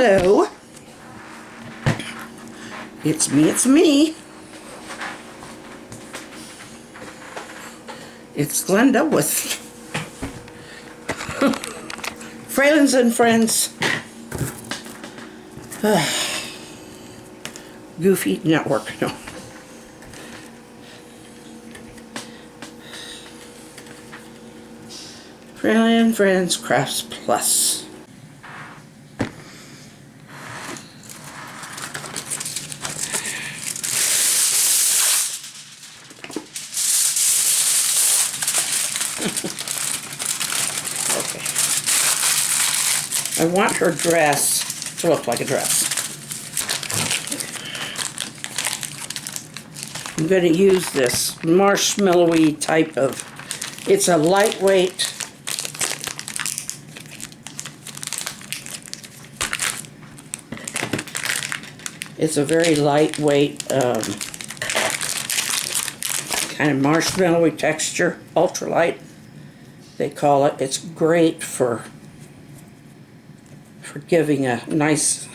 Hello. It's me. It's Glenda with Fralins and Friends. Goofy Network. No. Fralin and Friends Crafts Plus. Okay. I want her dress to look like a dress. I'm going to use this marshmallowy type of, it's a lightweight, it's a very lightweight kind of marshmallowy texture, ultralight they call it. It's great for giving a nice,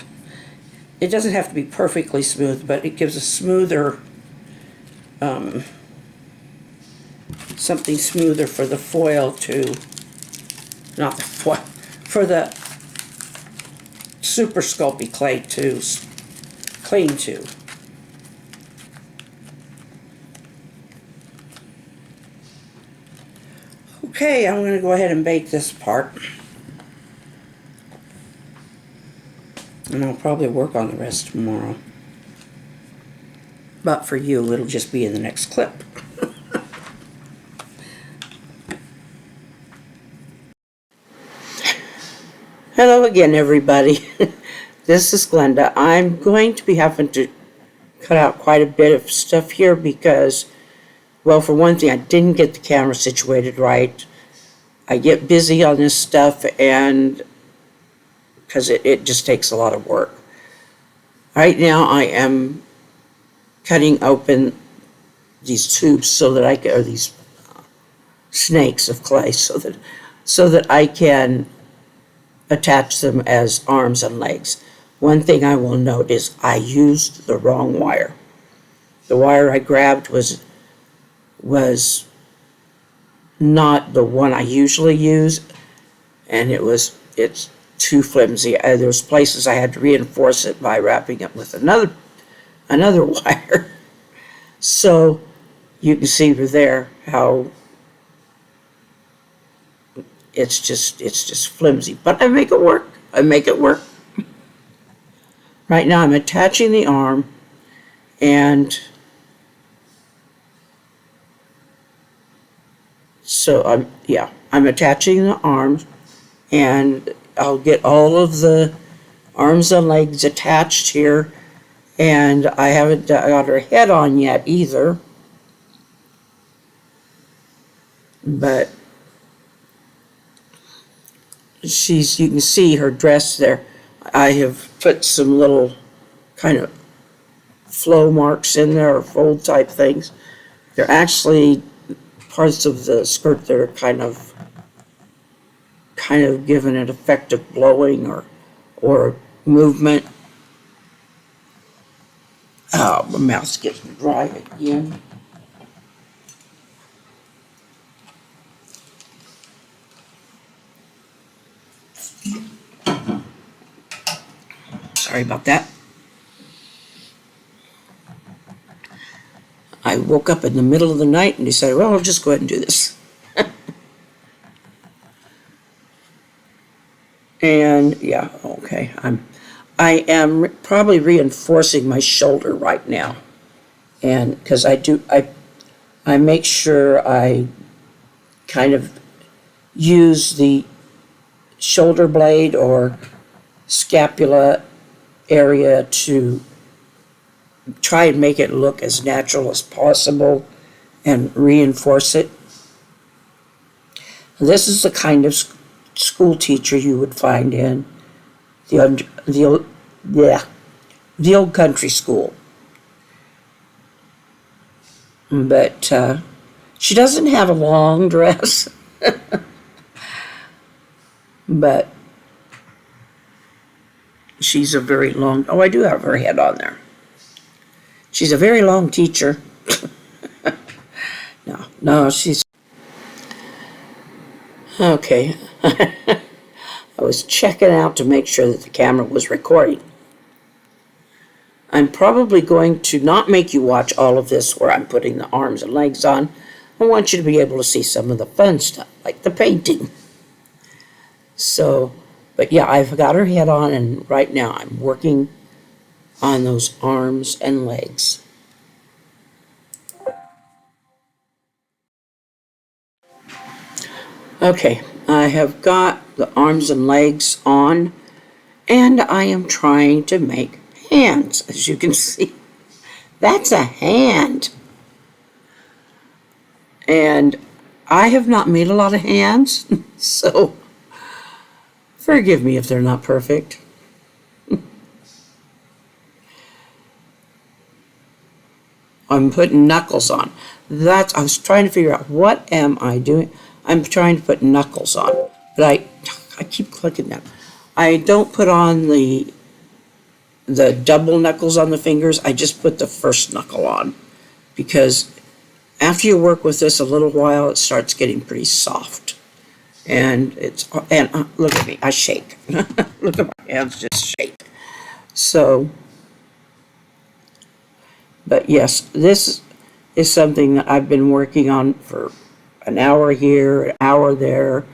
it doesn't have to be perfectly smooth, but it gives a smoother, something smoother for the foil to, not the foil, for the super sculpey clay to cling to. Okay, I'm going to go ahead and bake this part. And I'll probably work on the rest tomorrow. But for you, it'll just be in the next clip. Hello again, everybody. This is Glenda. I'm going to be having to cut out quite a bit of stuff here because, well, for one thing, I didn't get the camera situated right. I get busy on this stuff, and because it just takes a lot of work. Right now, I am cutting open these tubes so that I can, or these snakes of clay, so that I can attach them as arms and legs. One thing I will note is I used the wrong wire. The wire I grabbed was not the one I usually use, and it's too flimsy. There was places I had to reinforce it by wrapping it with another wire. So you can see there how it's just flimsy, but I make it work. Right now I'm attaching the arm, and so I'm attaching the arms, and I'll get all of the arms and legs attached here, and I haven't got her head on yet either, but you can see her dress there. I have put some little kind of flow marks in there, or fold type things. They're actually parts of the skirt that are kind of giving an effect of blowing or movement. Oh, my mouth's getting dry again. Sorry about that. I woke up in the middle of the night and decided, well, I'll just go ahead and do this. And yeah, okay, I am probably reinforcing my shoulder right now, and because I make sure I kind of use the shoulder blade or scapula area to try and make it look as natural as possible and reinforce it. This is the kind of school teacher you would find in the old country school. But she doesn't have a long dress, but She's a very long, oh, I do have her head on there. She's a very long teacher. No, she's, okay. I was checking out to make sure that the camera was recording. I'm probably going to not make you watch all of this where I'm putting the arms and legs on. I want you to be able to see some of the fun stuff, like the painting. So, but yeah, I've got her head on, and right now I'm working on those arms and legs. Okay, I have got the arms and legs on, and I am trying to make hands, as you can see. That's a hand. And I have not made a lot of hands, so forgive me if they're not perfect. I'm putting knuckles on. I was trying to figure out, what am I doing? I'm trying to put knuckles on, but I keep clicking them. I don't put on the double knuckles on the fingers. I just put the first knuckle on, because after you work with this a little while, it starts getting pretty soft. And look at me, I shake. Look at my hands just shake. So, but yes, this is something that I've been working on for an hour here, an hour there,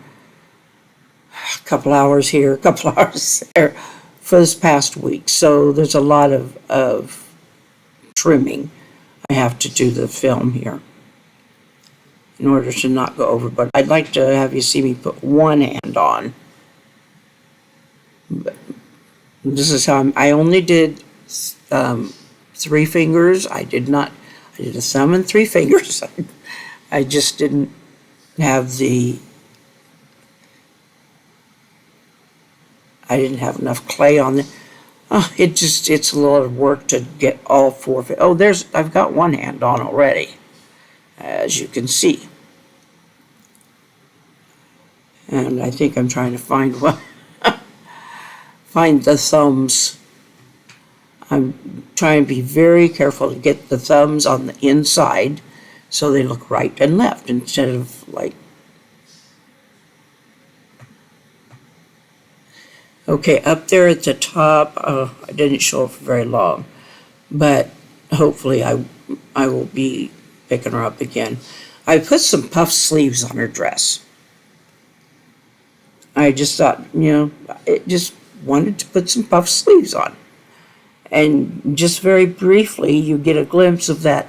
a couple hours here, a couple hours there for this past week. So there's a lot of trimming I have to do the film here in order to not go over. But I'd like to have you see me put one hand on. But this is how I only did 3 fingers. I did a thumb and 3 fingers. I just didn't have I didn't have enough clay on it. It's a lot of work to get all 4. I've got one hand on already, as you can see. And I think I'm trying to find the thumbs. I'm trying to be very careful to get the thumbs on the inside so they look right and left instead of like. Okay, up there at the top, I didn't show it for very long, but hopefully I will be picking her up again. I put some puff sleeves on her dress. I just thought, it just wanted to put some puff sleeves on. And just very briefly, you get a glimpse of that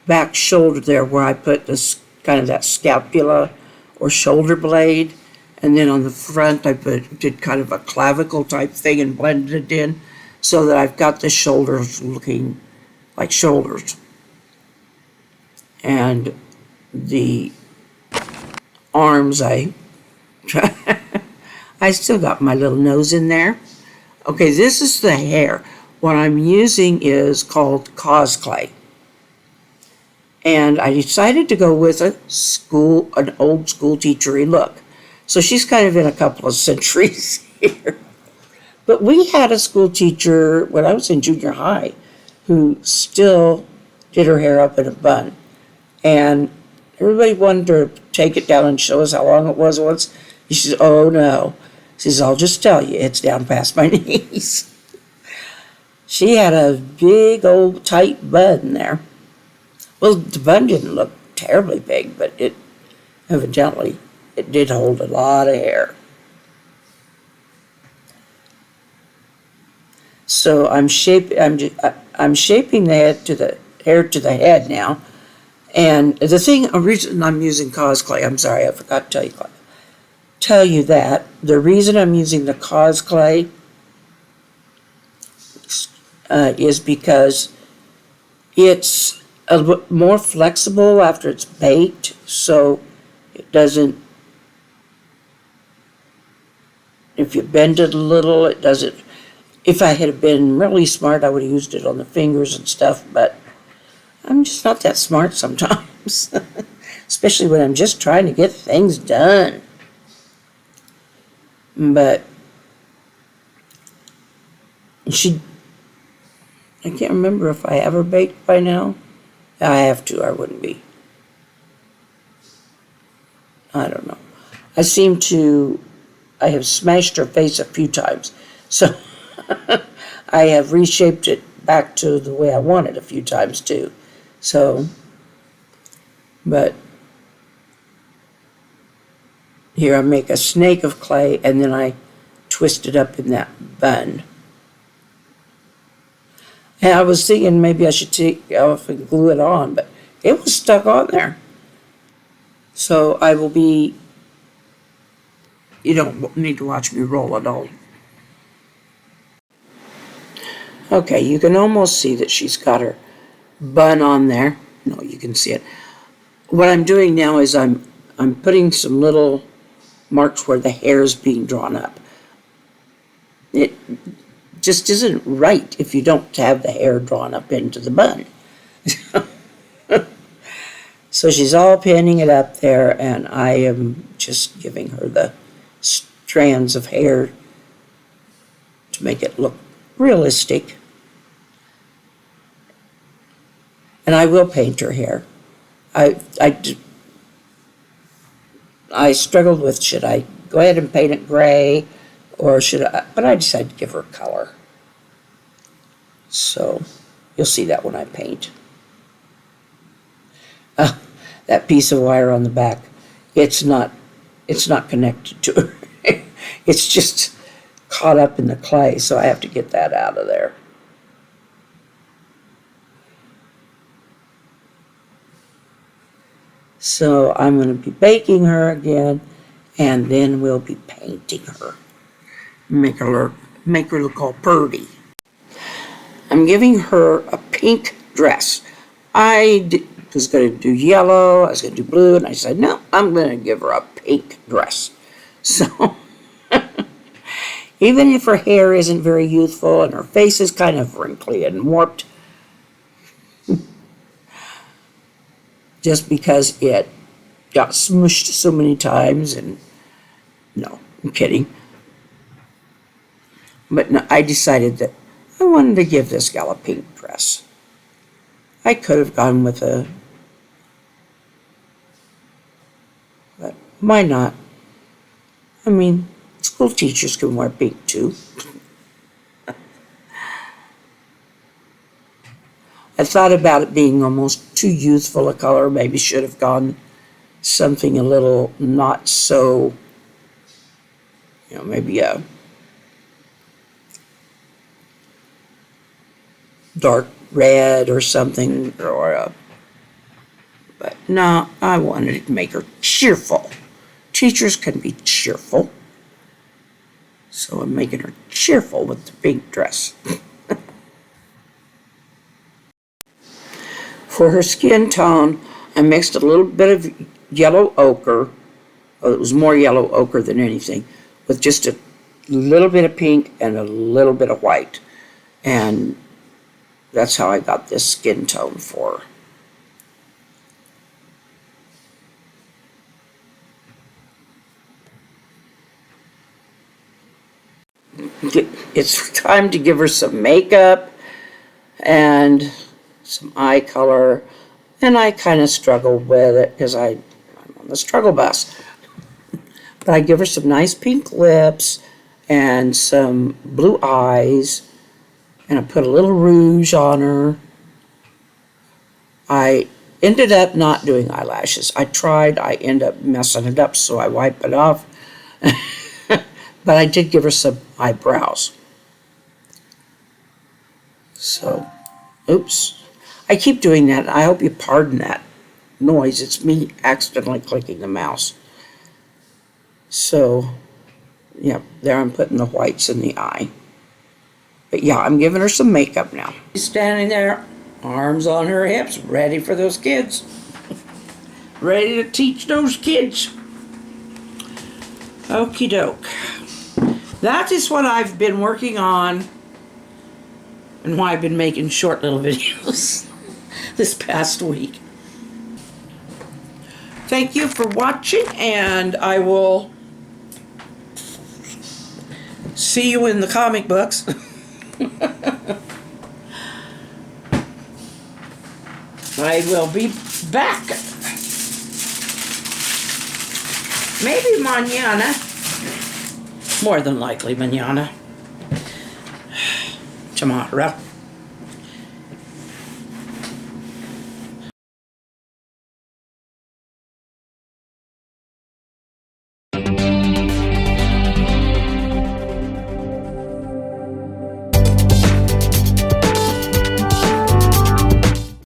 back shoulder there where I put this kind of that scapula or shoulder blade. And then on the front, I did kind of a clavicle type thing and blended it in so that I've got the shoulders looking like shoulders. And the arms, I still got my little nose in there. Okay, this is the hair. What I'm using is called cause clay. And I decided to go with an old school teachery look. So she's kind of in a couple of centuries here. But we had a school teacher when I was in junior high who still did her hair up in a bun. And everybody wanted to take it down and show us how long it was once. She says, oh no. She says, I'll just tell you, it's down past my knees. She had a big old tight bun there. Well, the bun didn't look terribly big, but it did hold a lot of hair. So I'm shaping the hair to the head now. And the reason I'm using cause clay, I'm sorry, I forgot to tell you that. The reason I'm using the cause clay is because it's a little bit more flexible after it's baked, so it doesn't, if you bend it a little, it doesn't. If I had been really smart, I would have used it on the fingers and stuff, but I'm just not that smart sometimes, especially when I'm just trying to get things done. But I can't remember if I have her baked by now. I have to, I wouldn't be. I don't know. I have smashed her face a few times. So I have reshaped it back to the way I want it a few times too. So, but here I make a snake of clay and then I twist it up in that bun. And I was thinking maybe I should take off and glue it on, but it was stuck on there. So I will be, you don't need to watch me roll it all. Okay, you can almost see that she's got her bun on there. No, you can see it. What I'm doing now is I'm putting some little marks where the hair is being drawn up. It just isn't right if you don't have the hair drawn up into the bun. So she's all pinning it up there, and I am just giving her the strands of hair to make it look realistic. And I will paint her hair. I struggled with, should I go ahead and paint it gray, or should I, but I decided to give her color. So you'll see that when I paint. That piece of wire on the back, it's not connected to her. It's just caught up in the clay, so I have to get that out of there. So I'm going to be baking her again, and then we'll be painting her. Make her look all pretty. I'm giving her a pink dress. I was going to do yellow, I was going to do blue, and I said, no, I'm going to give her a pink dress. So, even if her hair isn't very youthful and her face is kind of wrinkly and warped, just because it got smushed so many times, and no, I'm kidding. But no, I decided that I wanted to give this gal a pink dress. I could have gone with but why not? I mean, school teachers can wear pink too. I thought about it being almost too youthful a color. Maybe should have gone something a little not so, maybe a dark red or something, but no, I wanted to make her cheerful. Teachers can be cheerful. So I'm making her cheerful with the pink dress. For her skin tone, I mixed a little bit of yellow ochre. Well, it was more yellow ochre than anything, with just a little bit of pink and a little bit of white. And that's how I got this skin tone for her. It's time to give her some makeup and some eye color, and I kind of struggled with it because I'm on the struggle bus. But I give her some nice pink lips and some blue eyes, and I put a little rouge on her. I ended up not doing eyelashes. I tried, I ended up messing it up, so I wiped it off. But I did give her some eyebrows. So, oops. I keep doing that. I hope you pardon that noise. It's me accidentally clicking the mouse. So, yeah, there I'm putting the whites in the eye. But yeah, I'm giving her some makeup now. She's standing there, arms on her hips, ready for those kids. Ready to teach those kids. Okie doke. That is what I've been working on and why I've been making short little videos this past week. Thank you for watching, and I will see you in the comic books. I will be back. Maybe mañana. More than likely mañana. Tomorrow.